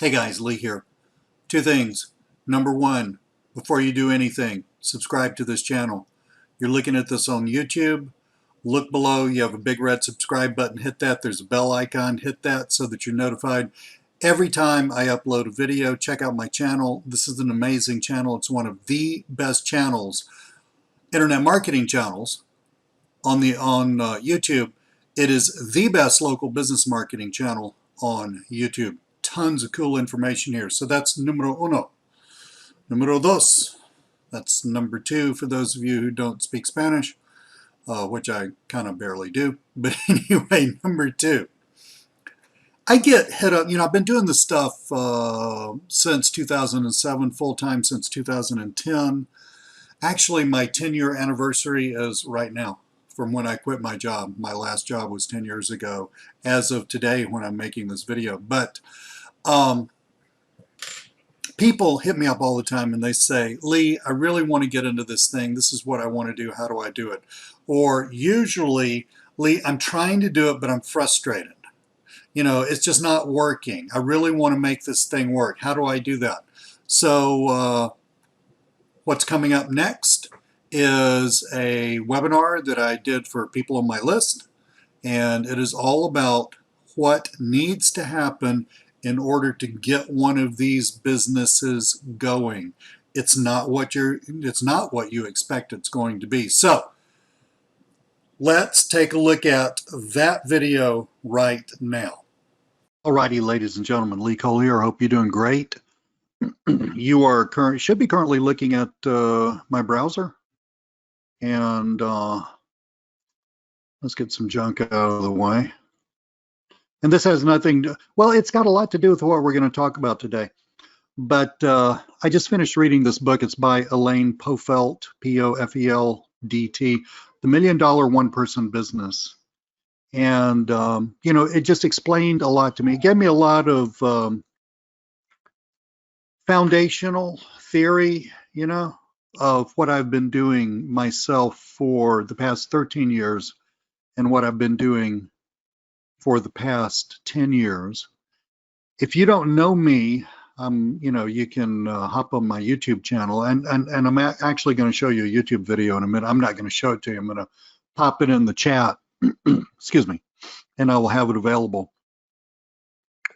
Hey guys, Lee here. Two things. Number one, before you do anything, subscribe to this channel. You're looking at this on YouTube. Look below, you have a big red subscribe button. Hit that. There's a bell icon. Hit that so that you're notified every time I upload a video. Check out my channel. This is an amazing channel. It's one of the best channels, internet marketing channels on YouTube. It is the best local business marketing channel on YouTube. Tons of cool information here. So that's numero uno. Numero dos. That's number two for those of you who don't speak Spanish, which I kind of barely do. But anyway, number two. I get hit up, I've been doing this stuff since 2007, full-time since 2010. Actually, my 10-year anniversary is right now from when I quit my job. My last job was 10 years ago as of today when I'm making this video. But people hit me up all the time and they say, Lee, I really want to get into this thing. This is what I want to do. How do I do it? Or usually, Lee, I'm trying to do it, but I'm frustrated. It's just not working. I really want to make this thing work. How do I do that? So what's coming up next is a webinar that I did for people on my list, and it is all about what needs to happen in order to get one of these businesses going. It's not what you expect it's going to be. So let's take a look at that video right now. Alrighty, ladies and gentlemen, Lee Cole here. I hope you're doing great. You are should be currently looking at my browser, and let's get some junk out of the way. And this has nothing to, well, it's got a lot to do with what we're going to talk about today. But I just finished reading this book. It's by Elaine Pofelt, P-O-F-E-L-D-T, The $1 Million One-Person Business. And, it just explained a lot to me. It gave me a lot of foundational theory, of what I've been doing myself for the past 13 years and what I've been doing for the past 10 years. If you don't know me, you can hop on my YouTube channel, and I'm actually going to show you a YouTube video in a minute. I'm not going to show it to you. I'm going to pop it in the chat, excuse me, and I will have it available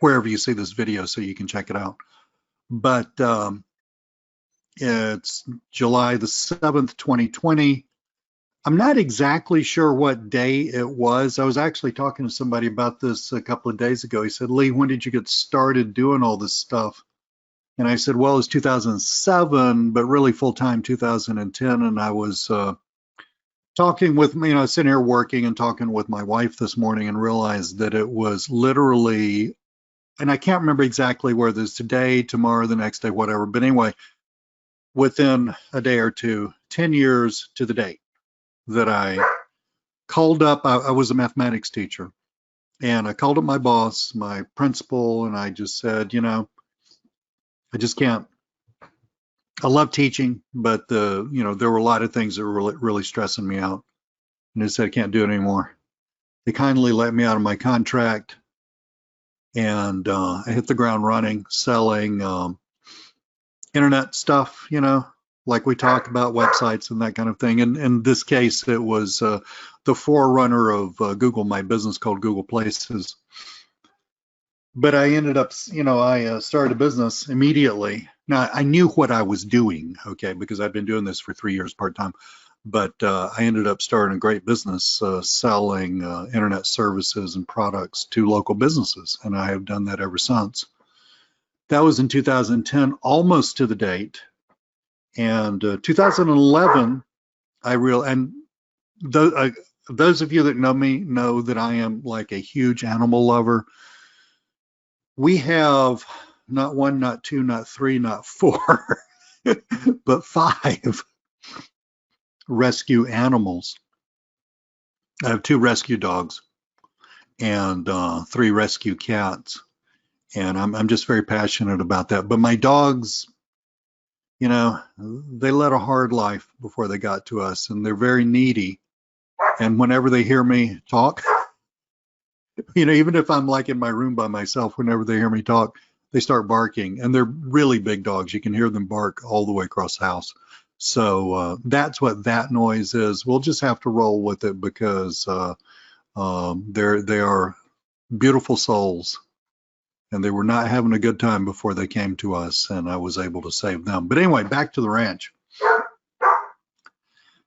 wherever you see this video so you can check it out. But it's July the 7th, 2020. I'm not exactly sure what day it was. I was actually talking to somebody about this a couple of days ago. He said, Lee, when did you get started doing all this stuff? And I said, well, it was 2007, but really full-time 2010. And I was talking with, sitting here working and talking with my wife this morning and realized that it was literally, and I can't remember exactly where this is, today, tomorrow, the next day, whatever. But anyway, within a day or two, 10 years to the date that I called up. I was a mathematics teacher, and I called up my boss, my principal, and I just said, I just can't. I love teaching, but there were a lot of things that were really stressing me out. And I said, I can't do it anymore. They kindly let me out of my contract, and I hit the ground running, selling internet stuff, like we talk about, websites and that kind of thing. And in this case, it was the forerunner of Google My Business, called Google Places. But I ended up, I started a business immediately. Now, I knew what I was doing, okay, because I've been doing this for 3 years part-time. But I ended up starting a great business selling internet services and products to local businesses. And I have done that ever since. That was in 2010, almost to the date. And 2011, those of you that know me know that I am like a huge animal lover. We have not one, not two, not three, not four, but 5 rescue animals. I have 2 rescue dogs and 3 rescue cats. And I'm just very passionate about that. But my dogs, they led a hard life before they got to us, and they're very needy. And whenever they hear me talk, even if I'm like in my room by myself, whenever they hear me talk, they start barking, and they're really big dogs. You can hear them bark all the way across the house. So that's what that noise is. We'll just have to roll with it because they are beautiful souls, and they were not having a good time before they came to us, and I was able to save them. But anyway, back to the ranch.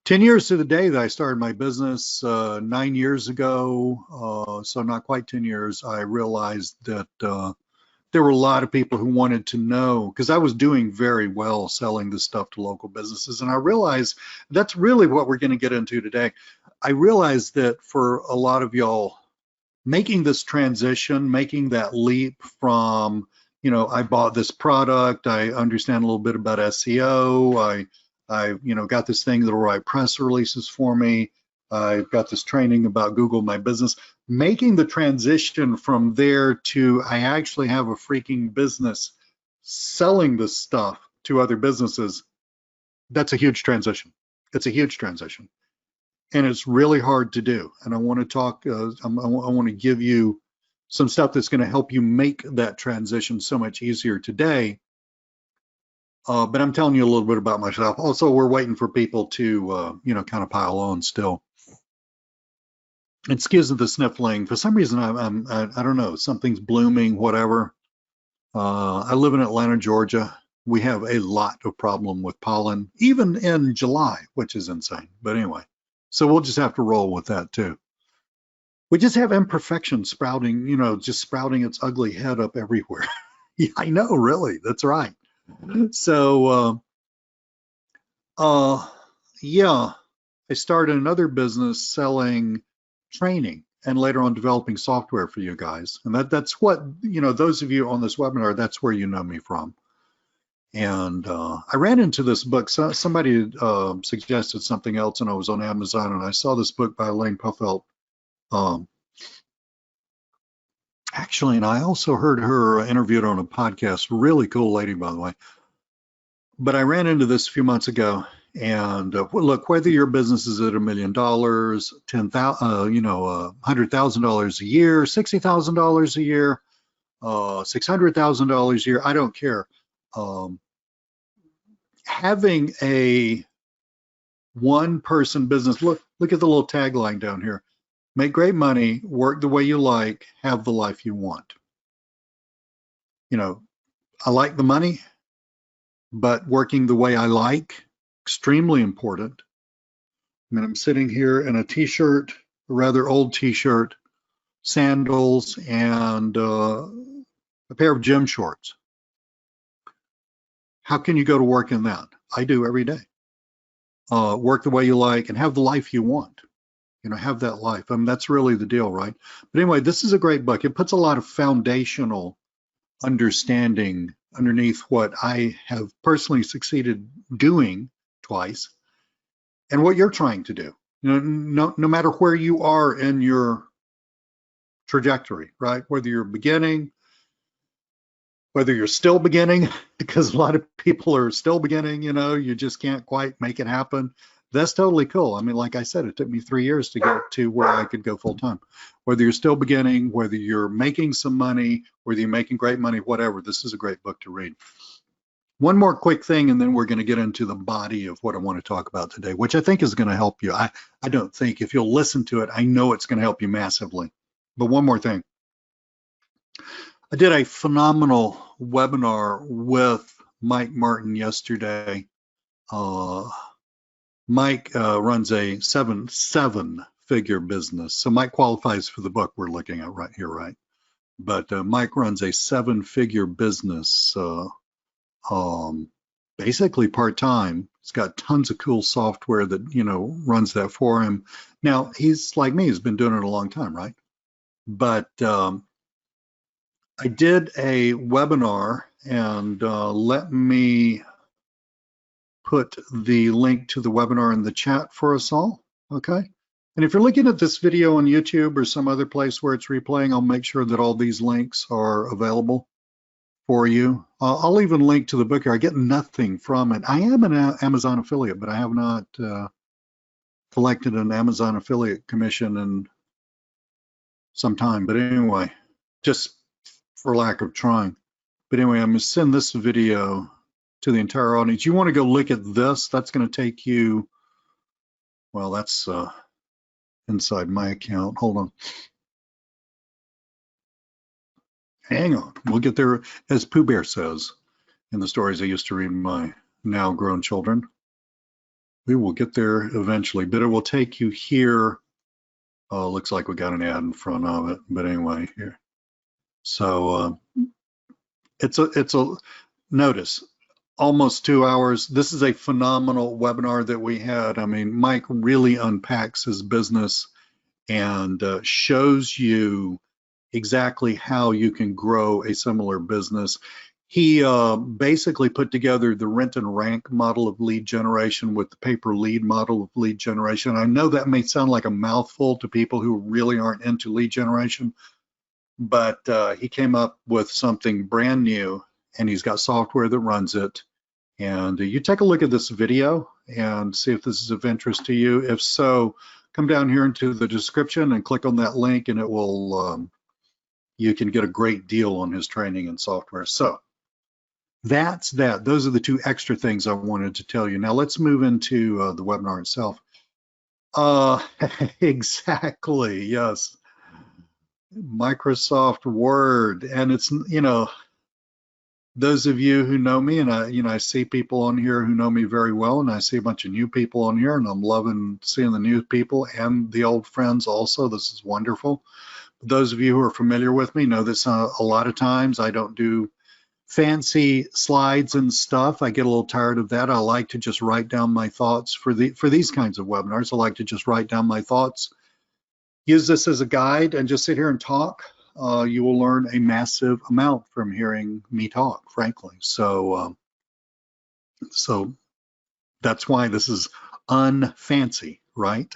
10 years to the day that I started my business, 9 years ago, so not quite 10 years, I realized that there were a lot of people who wanted to know, because I was doing very well selling this stuff to local businesses. And I realized that's really what we're going to get into today. I realized that for a lot of y'all, making this transition, making that leap from, you know, I bought this product, I understand a little bit about SEO, I you know, got this thing that'll write press releases for me, I've got this training about Google My Business. Making the transition from there to I actually have a freaking business selling this stuff to other businesses, that's a huge transition. It's a huge transition. And it's really hard to do. And I want to talk, I want to give you some stuff that's going to help you make that transition so much easier today. But I'm telling you a little bit about myself. Also, we're waiting for people to, you know, kind of pile on still. Excuse the sniffling. For some reason, I don't know, something's blooming, whatever. I live in Atlanta, Georgia. We have a lot of problem with pollen, even in July, which is insane. But anyway. So we'll just have to roll with that too. We just have imperfection sprouting, you know, just sprouting its ugly head up everywhere. Yeah, I know, really, that's right. So, yeah, I started another business selling training and later on developing software for you guys. And that's what, you know, those of you on this webinar, that's where you know me from. And I ran into this book. So somebody suggested something else, and I was on Amazon, and I saw this book by Elaine Puffelt. Actually, and I also heard her interviewed on a podcast. Really cool lady, by the way. But I ran into this a few months ago, and look, whether your business is at $1 million, $10,000, you know, $100,000 a year, $60,000 a year, $600,000 a year, I don't care. Having a one-person business, look at the little tagline down here. Make great money, work the way you like, have the life you want. You know, I like the money, but working the way I like, extremely important. I mean, I'm sitting here in a t-shirt, a rather old t-shirt, sandals, and a pair of gym shorts. How can you go to work in that? I do every day. Work the way you like and have the life you want. You know, have that life. I mean, that's really the deal, right? But anyway, this is a great book. It puts a lot of foundational understanding underneath what I have personally succeeded doing twice and what you're trying to do. You know, no matter where you are in your trajectory, right? Whether you're beginning, whether you're still beginning, because a lot of people are still beginning, you know, you just can't quite make it happen. That's totally cool. I mean, like I said, it took me 3 years to get to where I could go full time. Whether you're still beginning, whether you're making some money, whether you're making great money, whatever, this is a great book to read. One more quick thing, and then we're going to get into the body of what I want to talk about today, which I think is going to help you. I don't think, if you'll listen to it, I know it's going to help you massively. But one more thing. I did a phenomenal webinar with Mike Martin yesterday. Mike runs a seven-figure business. So Mike qualifies for the book we're looking at right here, right? But Mike runs a seven-figure business, basically part-time. He's got tons of cool software that, you know, runs that for him. Now, he's like me, he's been doing it a long time, right? But I did a webinar, and let me put the link to the webinar in the chat for us all, okay? And if you're looking at this video on YouTube or some other place where it's replaying, I'll make sure that all these links are available for you. I'll even link to the book here. I get nothing from it. I am an Amazon affiliate, but I have not collected an Amazon affiliate commission in some time. But anyway, just for lack of trying. But anyway, I'm going to send this video to the entire audience. You want to go look at this? That's going to take you, well, that's inside my account. Hold on. Hang on. We'll get there, as Pooh Bear says in the stories I used to read my now grown children. We will get there eventually, but it will take you here. Oh, looks like we got an ad in front of it, but anyway, here. So it's a notice, almost 2 hours. This is a phenomenal webinar that we had. I mean, Mike really unpacks his business and shows you exactly how you can grow a similar business. He basically put together the rent and rank model of lead generation with the pay per lead model of lead generation. I know that may sound like a mouthful to people who really aren't into lead generation, but he came up with something brand new, and he's got software that runs it. And you take a look at this video and see if this is of interest to you. If so, come down here into the description and click on that link, and it will you can get a great deal on his training and software. So that's that. Those are the two extra things I wanted to tell you. Now let's move into the webinar itself. Exactly, yes. Microsoft Word, and it's, you know, those of you who know me, and I see people on here who know me very well, and I see a bunch of new people on here, and I'm loving seeing the new people and the old friends also. This is wonderful. Those of you who are familiar with me know this a lot of times I don't do fancy slides and stuff. I get a little tired of that. I like to just write down my thoughts for these kinds of webinars. I like to just write down my thoughts. Use this as a guide and just sit here and talk. You will learn a massive amount from hearing me talk, frankly. So that's why this is unfancy, right?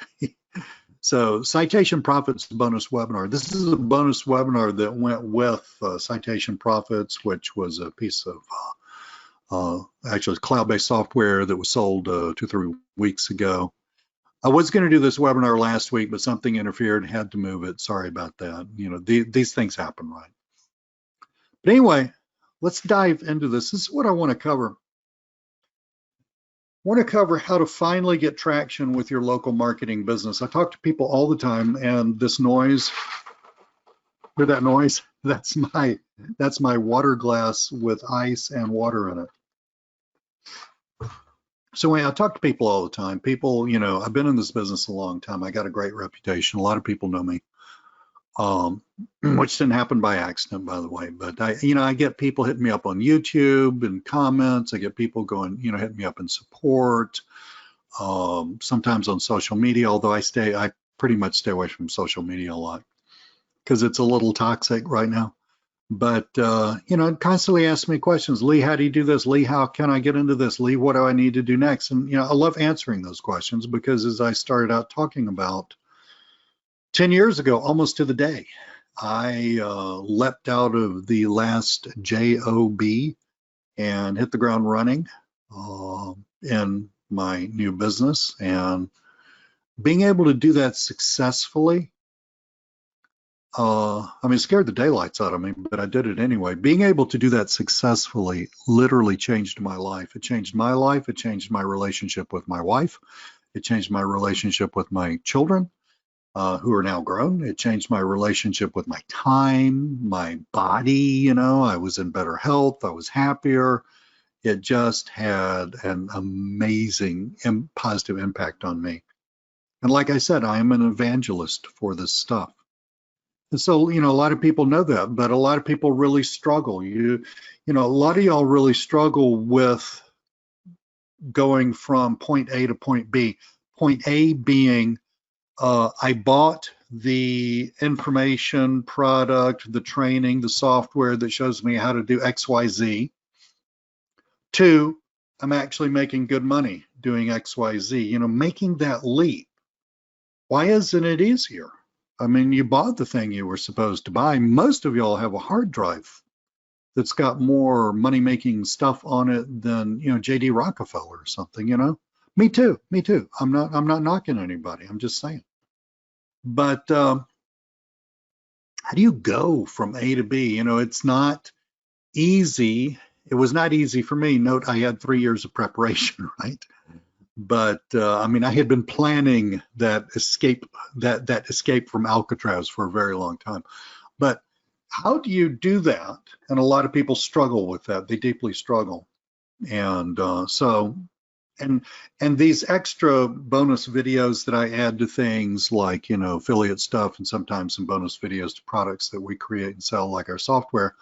So Citation Profits bonus webinar. This is a bonus webinar that went with Citation Profits, which was a piece of actually cloud-based software that was sold 2 or 3 weeks ago. I was going to do this webinar last week, but something interfered, had to move it. Sorry about that. You know, these things happen, right? But anyway, let's dive into this. This is what I want to cover. I want to cover how to finally get traction with your local marketing business. I talk to people all the time, and this noise, hear that noise? That's my water glass with ice and water in it. So I talk to people all the time. People, you know, I've been in this business a long time. I got a great reputation. A lot of people know me, which didn't happen by accident, by the way. But I get people hitting me up on YouTube and comments. I get people going, hitting me up in support. Sometimes on social media, although I pretty much stay away from social media a lot because it's a little toxic right now. But, constantly ask me questions. Lee, how do you do this? Lee, how can I get into this? Lee, what do I need to do next? And, I love answering those questions because as I started out talking about 10 years ago, almost to the day, I leapt out of the last job and hit the ground running in my new business. And being able to do that successfully, it scared the daylights out of me, but I did it anyway. Being able to do that successfully literally changed my life. It changed my life. It changed my relationship with my wife. It changed my relationship with my children, who are now grown. It changed my relationship with my time, my body. I was in better health. I was happier. It just had an amazing and positive impact on me. And like I said, I am an evangelist for this stuff. And so, a lot of people know that, but a lot of people really struggle. A lot of y'all really struggle with going from point A to point B. Point A being, I bought the information, product, the training, the software that shows me how to do X, Y, Z. 2, I'm actually making good money doing X, Y, Z. Making that leap. Why isn't it easier? You bought the thing you were supposed to buy. Most of y'all have a hard drive that's got more money-making stuff on it than, JD Rockefeller or something, Me too. I'm not knocking anybody. I'm just saying. But how do you go from A to B? It's not easy. It was not easy for me. Note I had 3 years of preparation, right? But I mean, I had been planning that escape, that escape from Alcatraz for a very long time. But how do you do that? And a lot of people struggle with that. They deeply struggle. And and these extra bonus videos that I add to things like, you know, affiliate stuff and sometimes some bonus videos to products that we create and sell, like our software.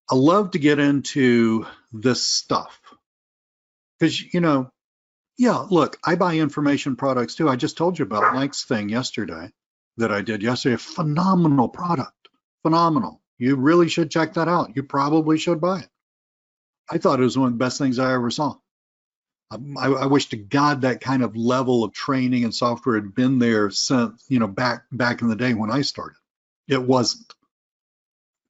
I love to get into this stuff because, you know, yeah, look, I buy information products too. I just told you about Mike's thing yesterday that I did yesterday. A phenomenal product, phenomenal. You really should check that out. You probably should buy it. I thought it was one of the best things I ever saw. I wish to God that kind of level of training and software had been there since, you know, back in the day when I started. It wasn't.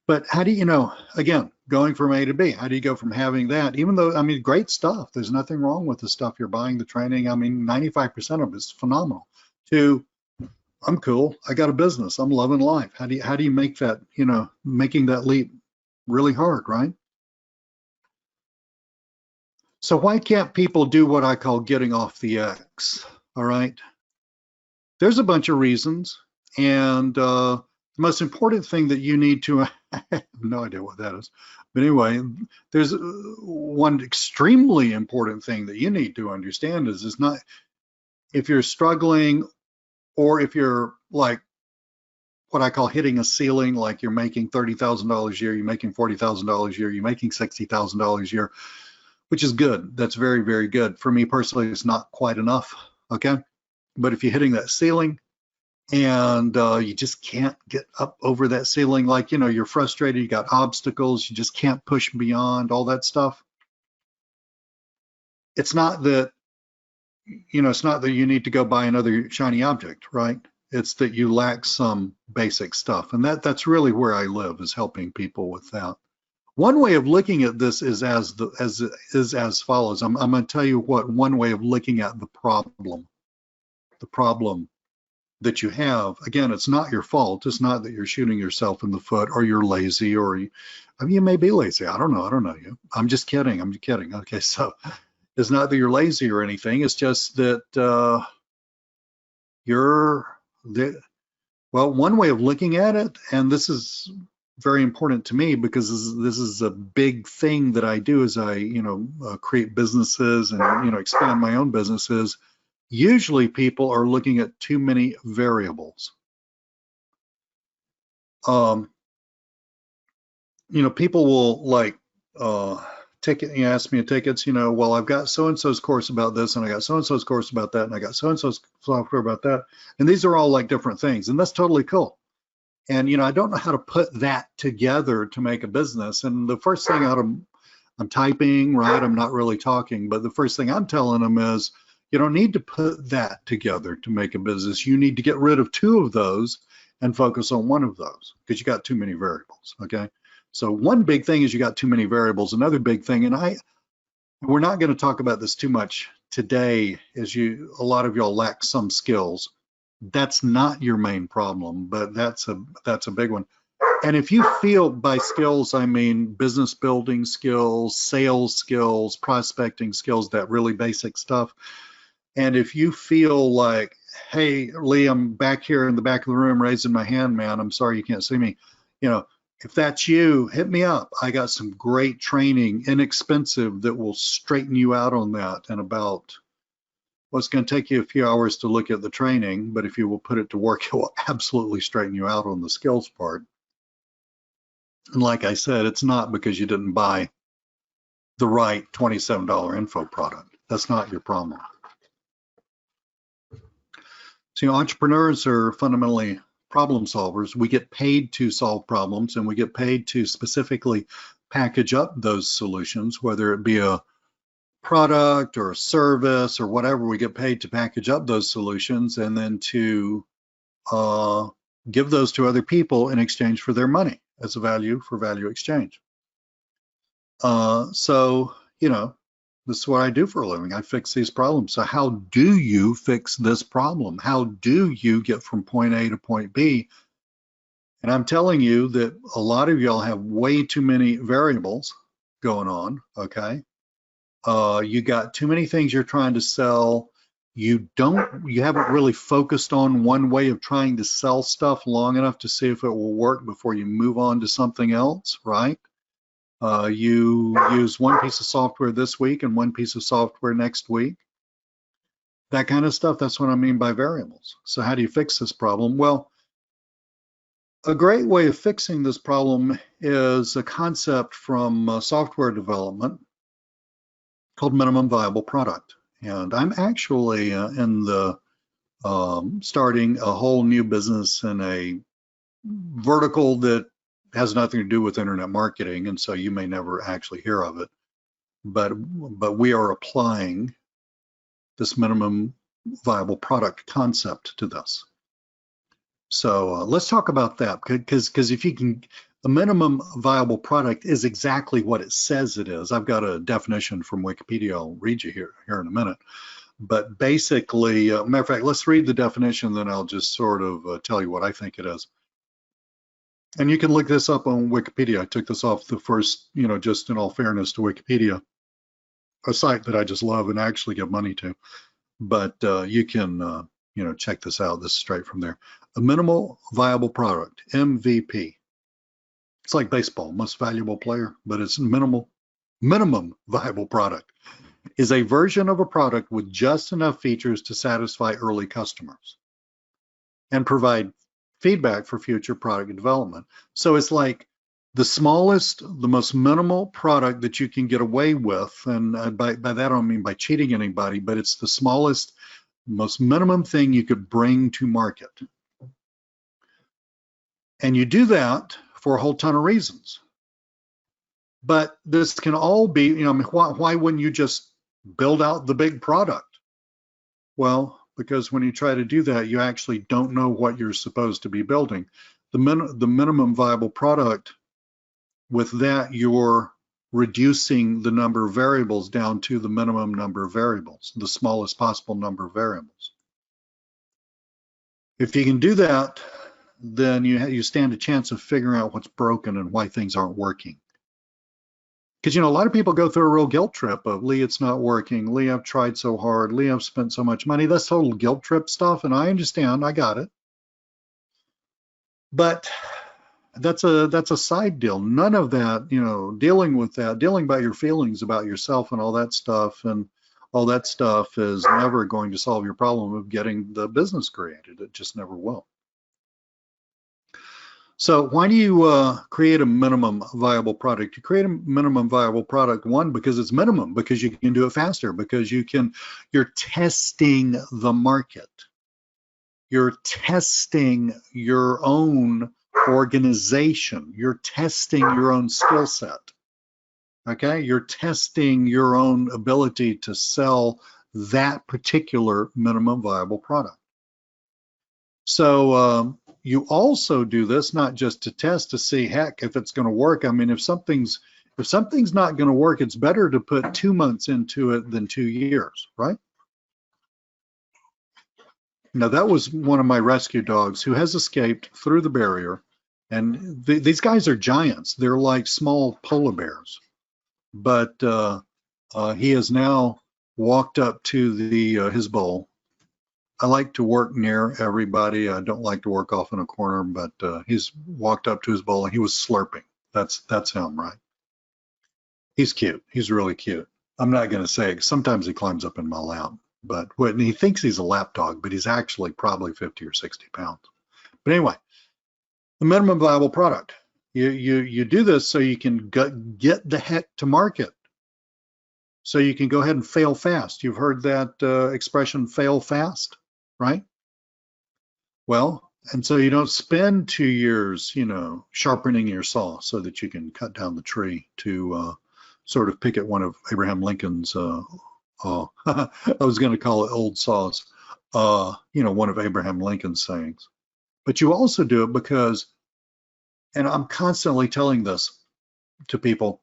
But how do you know, again, going from A to B, how do you go from having that, even though, I mean, great stuff, there's nothing wrong with the stuff you're buying, the training, I mean, 95% of it is phenomenal, to I'm cool, I got a business, I'm loving life. How do you make that, you know, making that leap really hard, right? So why can't people do what I call getting off the X? All right. There's a bunch of reasons. And the most important thing that you need to, I have no idea what that is. But anyway, there's one extremely important thing that you need to understand is it's not, if you're struggling or if you're like what I call hitting a ceiling, like you're making $30,000 a year, you're making $40,000 a year, you're making $60,000 a year, which is good. That's very, very good. For me personally, it's not quite enough, okay? But if you're hitting that ceiling and you just can't get up over that ceiling, like, you know, you're frustrated, you got obstacles, you just can't push beyond all that stuff. It's not that, you know, it's not that you need to go buy another shiny object, right? It's that you lack some basic stuff. And that's really where I live, is helping people with that. One way of looking at this is as follows. I'm going to tell you what one way of looking at the problem that you have. Again, it's not your fault. It's not that you're shooting yourself in the foot or you're lazy or I mean, you may be lazy. I don't know you. I'm just kidding. Okay, so it's not that you're lazy or anything. It's just that well, one way of looking at it, and this is very important to me because this is a big thing that I do as I, you know, create businesses and, you know, expand my own businesses. Usually people are looking at too many variables. You know, people will like ask me tickets, you know, well, I've got so-and-so's course about this and I got so-and-so's course about that and I got so-and-so's software about that. And these are all like different things, and that's totally cool. And, you know, I don't know how to put that together to make a business. And the first thing I'm typing, right? I'm not really talking, but the first thing I'm telling them is, you don't need to put that together to make a business. You need to get rid of two of those and focus on one of those because you got too many variables, okay? So one big thing is you got too many variables. Another big thing, and we're not going to talk about this too much today, is a lot of y'all lack some skills. That's not your main problem, but that's a big one. And if you feel by skills, I mean business building skills, sales skills, prospecting skills, that really basic stuff. And if you feel like, hey, Lee, I'm back here in the back of the room raising my hand, man, I'm sorry you can't see me. You know, if that's you, hit me up. I got some great training, inexpensive, that will straighten you out on that. And about, well, it's going to take you a few hours to look at the training, but if you will put it to work, it will absolutely straighten you out on the skills part. And like I said, it's not because you didn't buy the right $27 info product. That's not your problem. So, you know, entrepreneurs are fundamentally problem solvers. We get paid to solve problems, and we get paid to specifically package up those solutions, whether it be a product or a service or whatever. We get paid to package up those solutions and then to give those to other people in exchange for their money as a value for value exchange. So, you know, this is what I do for a living. I fix these problems. So how do you fix this problem? How do you get from point A to point B And I'm telling you that a lot of y'all have way too many variables going on, okay? You got too many things you're trying to sell. You haven't really focused on one way of trying to sell stuff long enough to see if it will work before you move on to something else, right? You use one piece of software this week and one piece of software next week. That kind of stuff, that's what I mean by variables. So how do you fix this problem? Well, a great way of fixing this problem is a concept from software development called minimum viable product. And I'm actually in the starting a whole new business in a vertical that has nothing to do with internet marketing, and so you may never actually hear of it. But we are applying this minimum viable product concept to this. So let's talk about that, because if you can, a minimum viable product is exactly what it says it is. I've got a definition from Wikipedia. I'll read you here in a minute. But basically, matter of fact, let's read the definition, then I'll just sort of tell you what I think it is. And you can look this up on Wikipedia. I took this off the first, just in all fairness to Wikipedia, a site that I just love and actually give money to. But you can, check this out. This is straight from there. A minimal viable product, MVP. It's like baseball, most valuable player, but it's minimum viable product. Is a version of a product with just enough features to satisfy early customers and provide feedback for future product development. So it's like the smallest, the most minimal product that you can get away with. And by that, I don't mean by cheating anybody, but it's the smallest, most minimum thing you could bring to market. And you do that for a whole ton of reasons. But this can all be, why wouldn't you just build out the big product? Well, because when you try to do that, you actually don't know what you're supposed to be building. The minimum viable product, with that, you're reducing the number of variables down to the minimum number of variables, the smallest possible number of variables. If you can do that, then you stand a chance of figuring out what's broken and why things aren't working. Because, a lot of people go through a real guilt trip of, Lee, it's not working. Lee, I've tried so hard. Lee, I've spent so much money. That's total guilt trip stuff, and I understand. I got it. But that's a side deal. None of that, dealing with that, dealing about your feelings about yourself and all that stuff is never going to solve your problem of getting the business created. It just never will. So why do you create a minimum viable product? You create a minimum viable product, one, because it's minimum, because you can do it faster, because you're testing the market. You're testing your own organization. You're testing your own skill set. Okay? You're testing your own ability to sell that particular minimum viable product. So you also do this not just to test to see, heck, if it's going to work. I mean, if something's not going to work, it's better to put 2 months into it than 2 years, right? Now, that was one of my rescue dogs who has escaped through the barrier. And these guys are giants. They're like small polar bears. But he has now walked up to his bowl. I like to work near everybody. I don't like to work off in a corner, but he's walked up to his bowl and he was slurping. That's him, right? He's cute. He's really cute. I'm not going to say, sometimes he climbs up in my lap, but when he thinks he's a lap dog, but he's actually probably 50 or 60 pounds. But anyway, the minimum viable product. You do this so you can get the heck to market. So you can go ahead and fail fast. You've heard that expression, fail fast, right? Well, and so you don't spend 2 years, sharpening your saw so that you can cut down the tree to sort of pick at one of Abraham Lincoln's, I was going to call it old saws, one of Abraham Lincoln's sayings. But you also do it because, and I'm constantly telling this to people,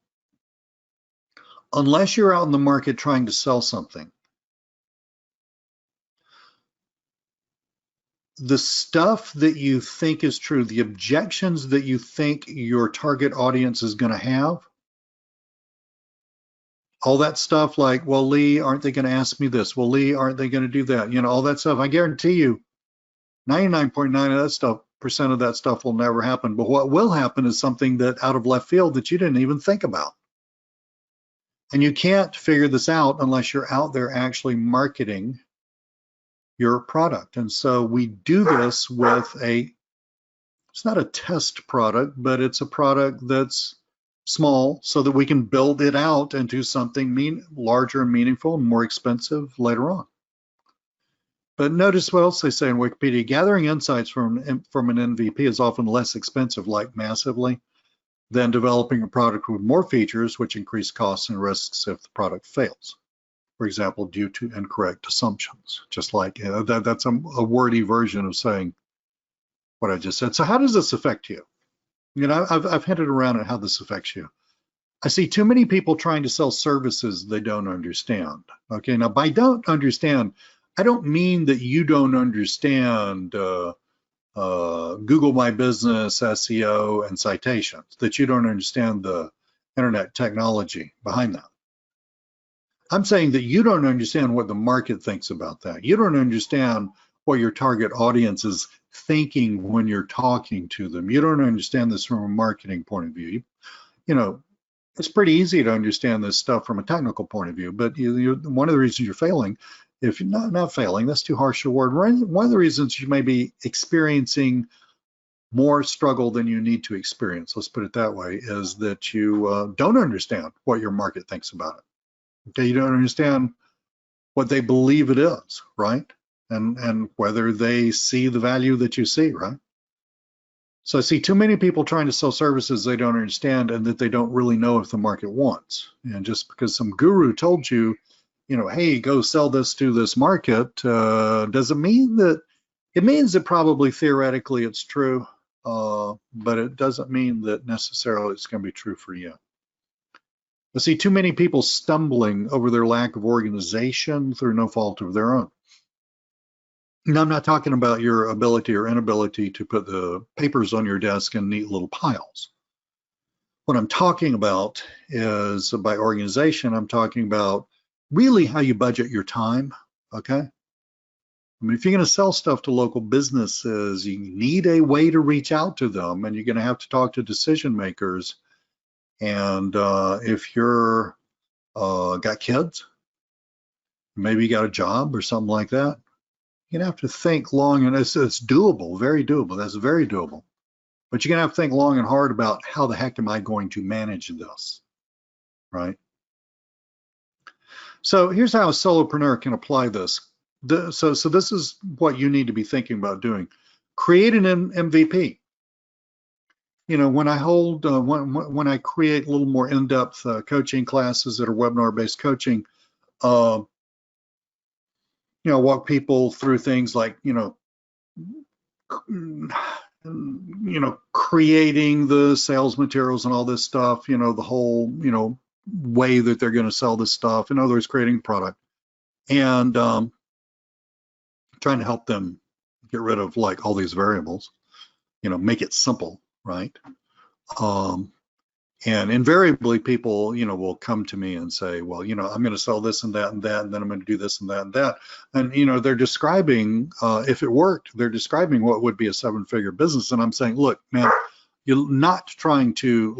unless you're out in the market trying to sell something, the stuff that you think is true, the objections that you think your target audience is going to have, all that stuff like, well, Lee, aren't they going to ask me this? Well, Lee, aren't they going to do that? You know, all that stuff. I guarantee you 99.9 of that stuff, percent of that stuff will never happen. But what will happen is something that out of left field that you didn't even think about. And you can't figure this out unless you're out there actually marketing your product. And so we do this with it's not a test product, but it's a product that's small so that we can build it out into something larger and meaningful and more expensive later on. But notice what else they say in Wikipedia. Gathering insights from an MVP is often less expensive, like massively, than developing a product with more features, which increase costs and risks if the product fails. For example, due to incorrect assumptions. Just like that's a wordy version of saying what I just said. So how does this affect you? You know, I've hinted around at how this affects you. I see too many people trying to sell services they don't understand. Okay, now by don't understand, I don't mean that you don't understand Google My Business, SEO, and citations, that you don't understand the internet technology behind that. I'm saying that you don't understand what the market thinks about that. You don't understand what your target audience is thinking when you're talking to them. You don't understand this from a marketing point of view. You know, it's pretty easy to understand this stuff from a technical point of view, but one of the reasons you're failing, if you're not failing, that's too harsh a word. One of the reasons you may be experiencing more struggle than you need to experience, let's put it that way, is that you don't understand what your market thinks about it. Okay, you don't understand what they believe it is, right? And whether they see the value that you see, right? So I see too many people trying to sell services they don't understand and that they don't really know if the market wants. And just because some guru told you, you know, hey, go sell this to this market, doesn't mean that, it means that probably theoretically it's true, but it doesn't mean that necessarily it's going to be true for you. I see too many people stumbling over their lack of organization through no fault of their own. Now, I'm not talking about your ability or inability to put the papers on your desk in neat little piles. What I'm talking about is, by organization, I'm talking about really how you budget your time, okay? I mean, if you're going to sell stuff to local businesses, you need a way to reach out to them, and you're going to have to talk to decision makers. And if you're got kids, maybe you got a job or something like that, you're gonna have to think long, and it's doable, very doable. That's very doable. But you're gonna have to think long and hard about how the heck am I going to manage this, right? So here's how a solopreneur can apply this. So this is what you need to be thinking about doing. Create an MVP. You know, when I hold, when I create a little more in-depth coaching classes that are webinar-based coaching, you know, walk people through things like, you know, creating the sales materials and all this stuff, you know, the whole, you know, way that they're going to sell this stuff. In other words, creating a product and trying to help them get rid of like all these variables, you know, make it simple, right? And invariably people, you know, will come to me and say, well, you know, I'm going to sell this and that and that, and then I'm going to do this and that and that. And, you know, they're describing, if it worked, they're describing what would be a 7-figure business. And I'm saying, look, man, you're not trying to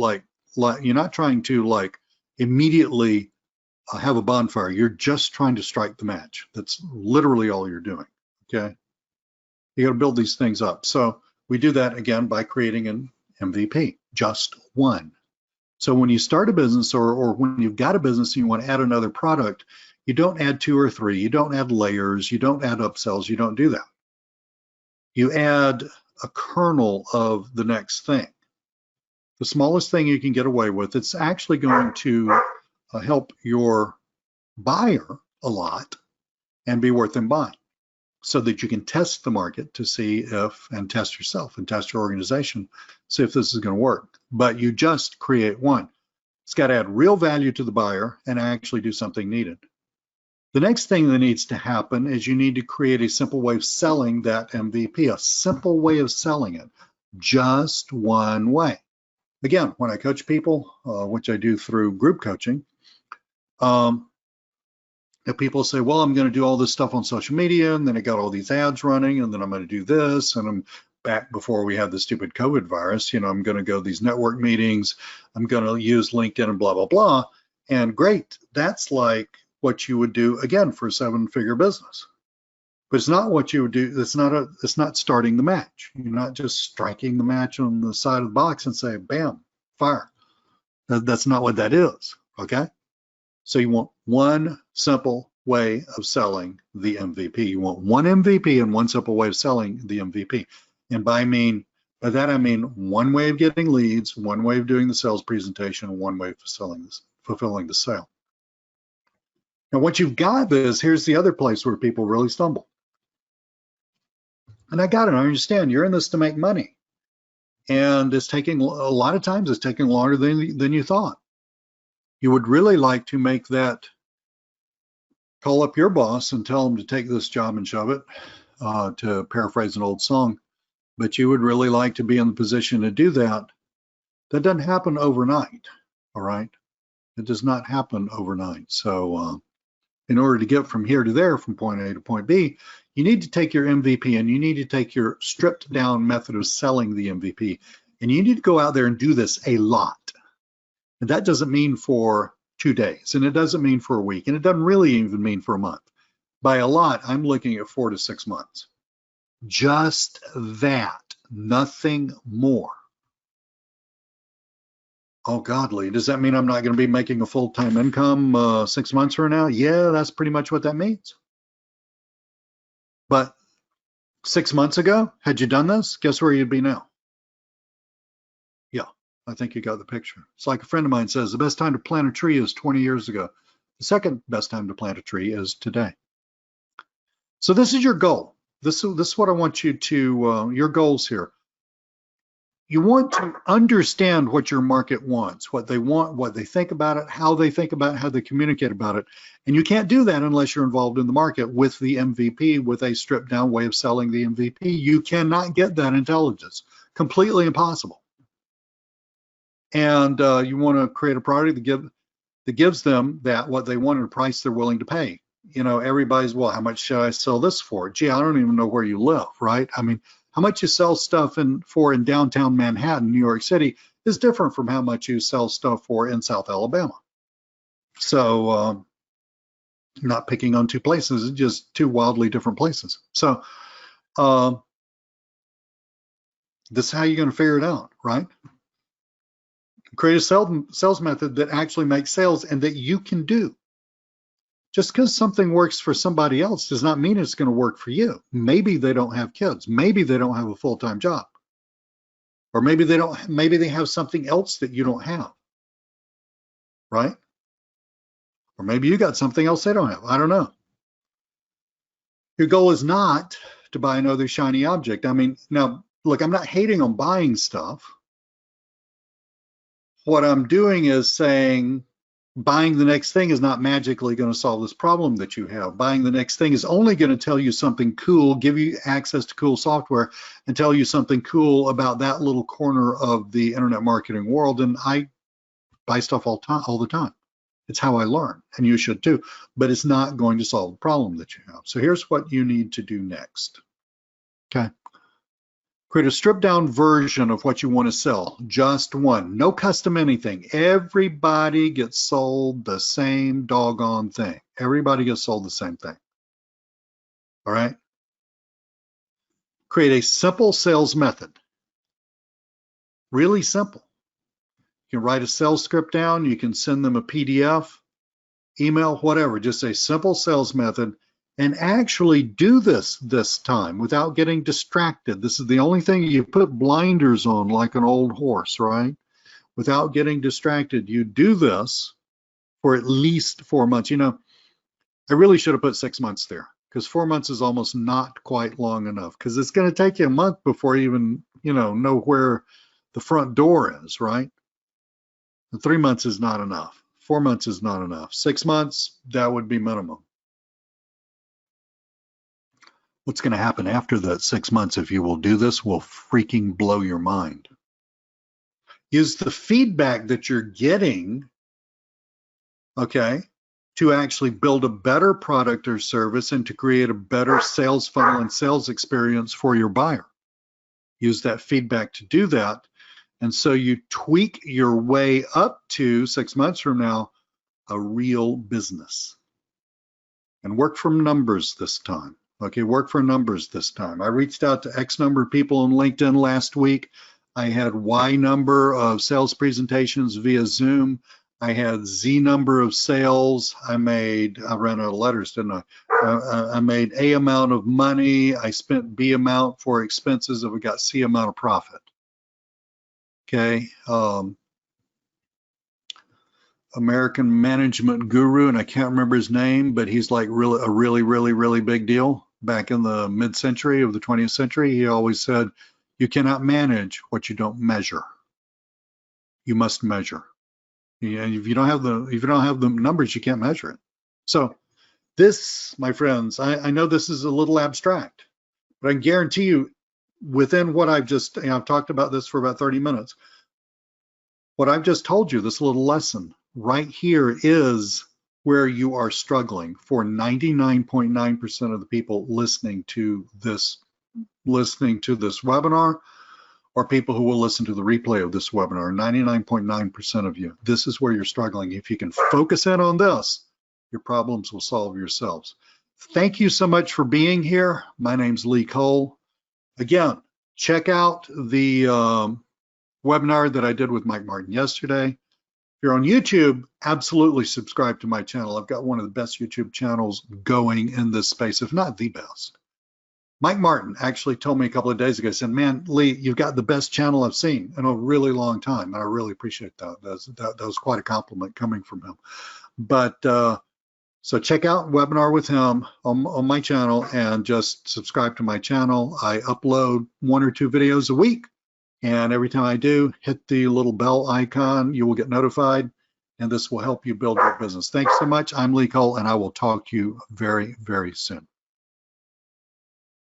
immediately have a bonfire. You're just trying to strike the match. That's literally all you're doing. Okay. You got to build these things up. So we do that again by creating an MVP, just one. So when you start a business or when you've got a business and you want to add another product, you don't add 2 or 3, you don't add layers, you don't add upsells, you don't do that. You add a kernel of the next thing. The smallest thing you can get away with, it's actually going to help your buyer a lot and be worth them buying, so that you can test the market to see if, and test yourself and test your organization, see if this is going to work. But you just create one. It's got to add real value to the buyer and actually do something needed. The next thing that needs to happen is you need to create a simple way of selling that MVP, a simple way of selling it, just one way. Again, when I coach people, which I do through group coaching, if people say, well, I'm going to do all this stuff on social media, and then I got all these ads running, and then I'm going to do this, and I'm back before we had the stupid COVID virus, you know, I'm going to go to these network meetings, I'm going to use LinkedIn and blah, blah, blah. And great, that's like what you would do again for a 7-figure business. But it's not what you would do. It's not starting the match. You're not just striking the match on the side of the box and say, bam, fire. That's not what that is, okay? So you want one simple way of selling the MVP. You want one MVP and one simple way of selling the MVP. And by that I mean one way of getting leads, one way of doing the sales presentation, one way of fulfilling the sale. Now, what you've got is, here's the other place where people really stumble. And I got it, I understand, you're in this to make money. And it's taking, a lot of times, it's taking longer than you thought. You would really like to make that, call up your boss and tell him to take this job and shove it, to paraphrase an old song. But you would really like to be in the position to do that. That doesn't happen overnight, all right? It does not happen overnight. So in order to get from here to there, from point A to point B, you need to take your MVP and you need to take your stripped down method of selling the MVP, and you need to go out there and do this a lot. And that doesn't mean for 2 days, and it doesn't mean for a week, and it doesn't really even mean for a month. By a lot, I'm looking at 4 to 6 months. Just that, nothing more. Oh, godly, does that mean I'm not going to be making a full-time income 6 months from now? Yeah, that's pretty much what that means. But 6 months ago, had you done this, guess where you'd be now? Yeah, I think you got the picture. It's like a friend of mine says, the best time to plant a tree is 20 years ago. The second best time to plant a tree is today. So this is your goal. This is what I want you to, your goals here. You want to understand what your market wants, what they want, what they think about it, how they think about it, how they communicate about it. And you can't do that unless you're involved in the market with the MVP, with a stripped down way of selling the MVP. You cannot get that intelligence. Completely impossible. And you want to create a product that gives them what they want at a price they're willing to pay. You know, everybody's, well, how much should I sell this for? Gee, I don't even know where you live, right? I mean, how much you sell stuff for in downtown Manhattan, New York City, is different from how much you sell stuff for in South Alabama. So not picking on two places, it's just two wildly different places. So this is how you're going to figure it out, right? Create a sales method that actually makes sales and that you can do. Just because something works for somebody else does not mean it's going to work for you. Maybe they don't have kids. Maybe they don't have a full-time job. Or maybe they have something else that you don't have. Right? Or maybe you got something else they don't have. I don't know. Your goal is not to buy another shiny object. I mean, now, look, I'm not hating on buying stuff. What I'm doing is saying, buying the next thing is not magically going to solve this problem that you have. Buying the next thing is only going to tell you something cool, give you access to cool software, and tell you something cool about that little corner of the internet marketing world. And I buy stuff all the time. It's how I learn, and you should too. But it's not going to solve the problem that you have. So here's what you need to do next. Okay. Create a stripped down version of what you want to sell. Just one. No custom anything. Everybody gets sold the same doggone thing. Everybody gets sold the same thing. All right? Create a simple sales method. Really simple. You can write a sales script down. You can send them a PDF, email, whatever. Just a simple sales method. And actually do this time without getting distracted. This is the only thing. You put blinders on like an old horse, right? Without getting distracted. You do this for at least 4 months. You know, I really should have put 6 months there, because 4 months is almost not quite long enough, because it's going to take you a month before you even, know where the front door is, right? And 3 months is not enough. 4 months is not enough. 6 months, that would be minimum. What's going to happen after that 6 months, if you will do this, will freaking blow your mind. Use the feedback that you're getting, okay, to actually build a better product or service and to create a better sales funnel and sales experience for your buyer. Use that feedback to do that. And so you tweak your way up to 6 months from now, a real business. And work from numbers this time. Okay, work for numbers this time. I reached out to X number of people on LinkedIn last week. I had Y number of sales presentations via Zoom. I had Z number of sales. I ran out of letters, didn't I? I made A amount of money. I spent B amount for expenses, and we got C amount of profit. Okay. American management guru, and I can't remember his name, but he's like a really big deal. Back in the mid-century of the 20th century, he always said, you cannot manage what you don't measure. You must measure. And if you don't have the numbers, you can't measure it. So this, my friends, I know this is a little abstract, but I can guarantee you, within what I've just, I've talked about this for about 30 minutes. What I've just told you, this little lesson right here, is where you are struggling for 99.9% of the people listening to this webinar, or people who will listen to the replay of this webinar. 99.9% of you, this is where you're struggling. If you can focus in on this, your problems will solve yourselves. Thank you so much for being here. My name's Lee Cole. Again, check out the webinar that I did with Mike Martin yesterday. If you're on YouTube, absolutely subscribe to my channel. I've got one of the best YouTube channels going in this space, if not the best. Mike Martin actually told me a couple of days ago, he said, man, Lee, you've got the best channel I've seen in a really long time. And I really appreciate that. That was quite a compliment coming from him. But so check out webinar with him on my channel, and just subscribe to my channel. I upload 1 or 2 videos a week. And every time I do, hit the little bell icon, you will get notified, and this will help you build your business. Thanks so much. I'm Lee Cole, and I will talk to you very soon.